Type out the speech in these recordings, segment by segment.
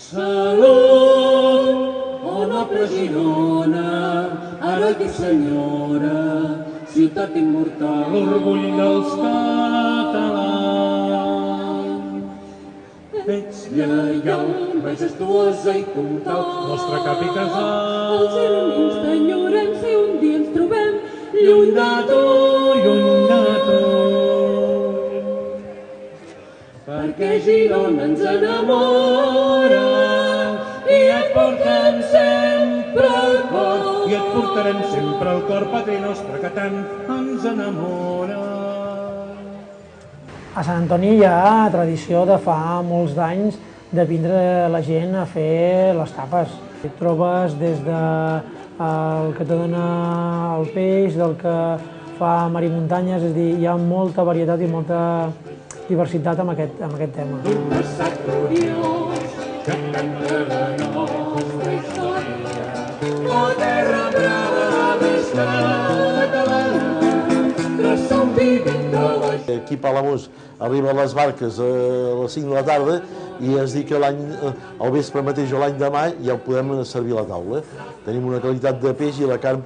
Salut, oh noble Girona, heroi i senyora, ciutat immortal, l'orgull dels catalans. Ets lleial, majestuosa i comtal, nostre cap i casal. Els gironins t'enyorem si un dia ens trobem lluny de tu, lluny de tu. Perquè Girona ens enamora i et portem sempre al cor. I et portarem sempre al cor, patri nostre, que tant ens enamora. A Sant Antoni hi ha tradició de fa molts d'anys de vindre la gent a fer les tapes. Hi trobes des del que te dona el peix, del que fa mar i muntanyes, és a dir, hi ha molta varietat i molta diversitat amb aquest tema. Un passat gloriós que canta la nostra història, oh terra brava més catalana, ressò vivint de la gent. Aquí a Palamós arriben les barques a les 5 de la tarda i es diu que al vespre mateix o l'any demà ja ho podem servir a la taula. Tenim una qualitat de peix i la carn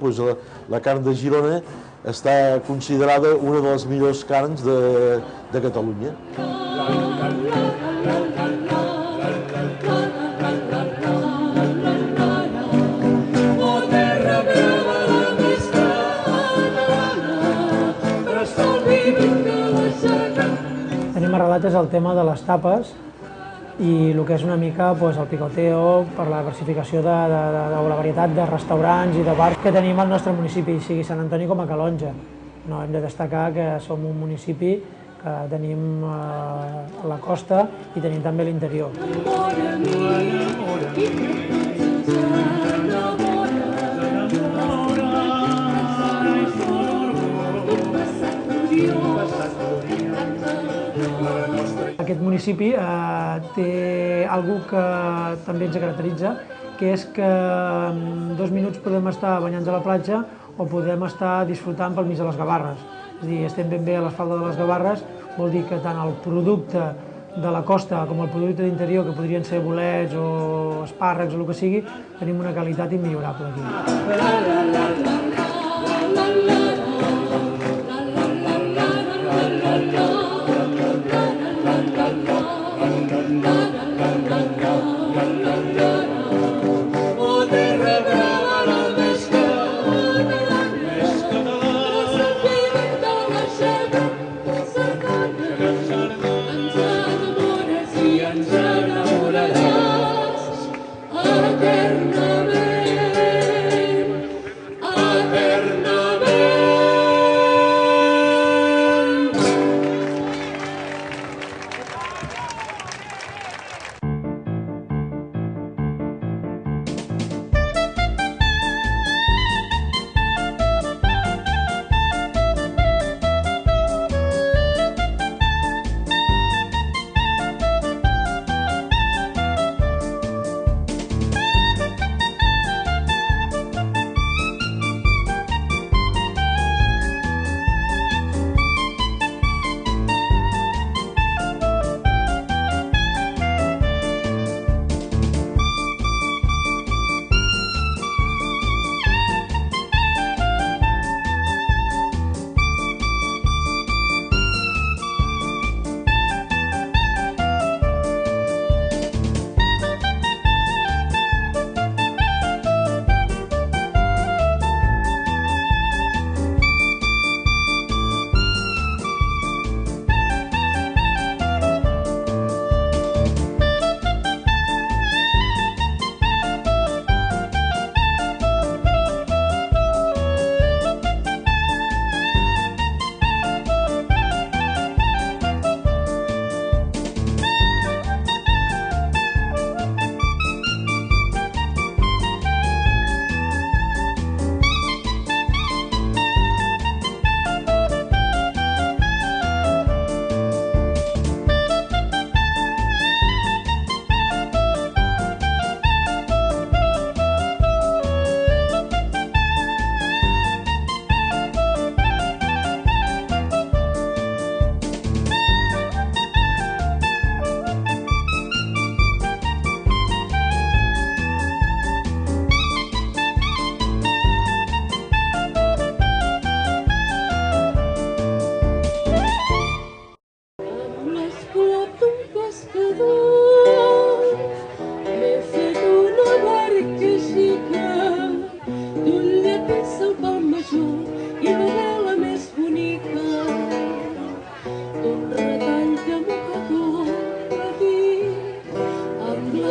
de Girona està considerada una de les millors carns de Catalunya. Tenim arrelat és el tema de les tapes i el que és una mica el picoteo per la diversificació o la varietat de restaurants i de bars que tenim al nostre municipi, sigui Sant Antoni com a Calonge. No, hem de destacar que som un municipi que tenim la costa i tenim també l'interior. Aquest municipi té alguna que també ens caracteritza, que és que en 2 minuts podem estar banyant a la platja o podem estar disfrutant pel mig de les Gavarres. És a dir, estem ben bé a l'asfalta de les Gavarres, vol dir que tant el producte de la costa com el producte d'interior, que podrien ser bolets o espàrrecs o el que sigui, tenim una qualitat immillorable aquí. Eternament,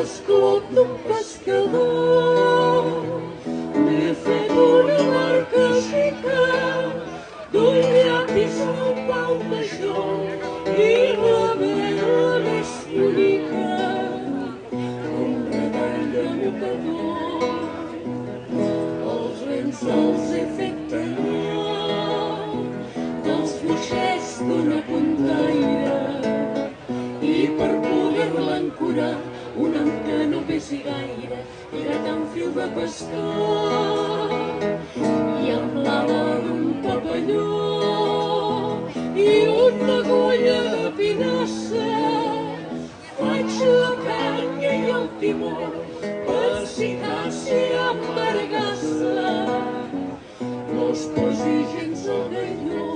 l'esclop d'un pescador. M'he fet una barca xica d'un llapis al pal major i la vela més bonica, un redall de mocador. Els vents els he fet tallar dels fluixers d'una puntaire i per poder-la ancorar una que no pesi gaire era tan fil de pescar i amb l'ala d'un papalló i una agulla de pinassa faig la canya i el timó per si caci embargassa no es posi gens al galló.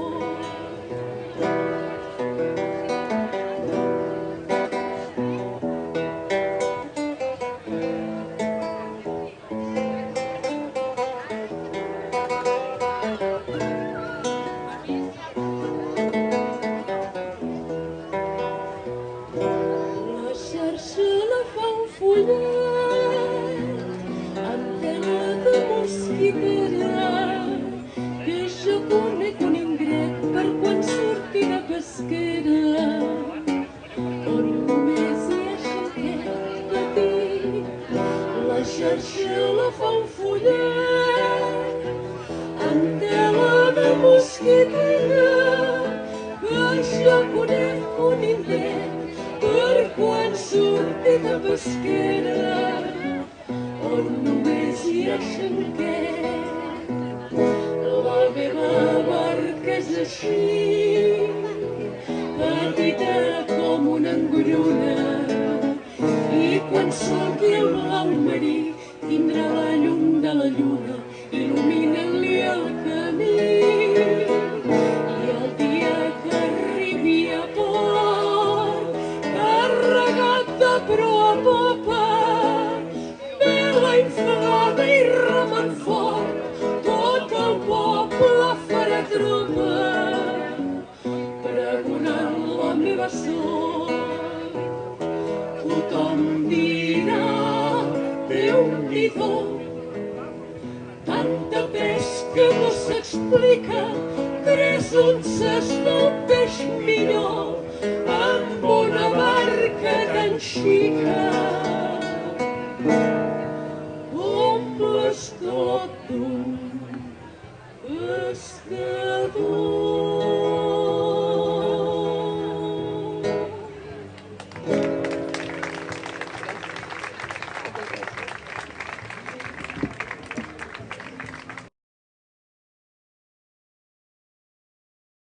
Amb tela de mosquitera que jo conec un indret per quan surti de pesquera on només hi ha xinquet petit. La xarxa la fa un follet amb tela de mosquitera que jo conec un indret per quan surti de pesquera on només hi ha xanquet. La meva barca és així, petita com una engruna, i quan surti el blau marí tindrà la llum de la lluna il·luminant-li el camí. I el dia que arribi a port, carregat de proa a popa, vela inflada i remant fort, tot el poble farà tropa, pregonant la meva sort. Tothom dirà, Déu-n'hi-do, tanta pesca no s'explica, 3 onces del peix millor amb una barca tan xica. Omples tot d'un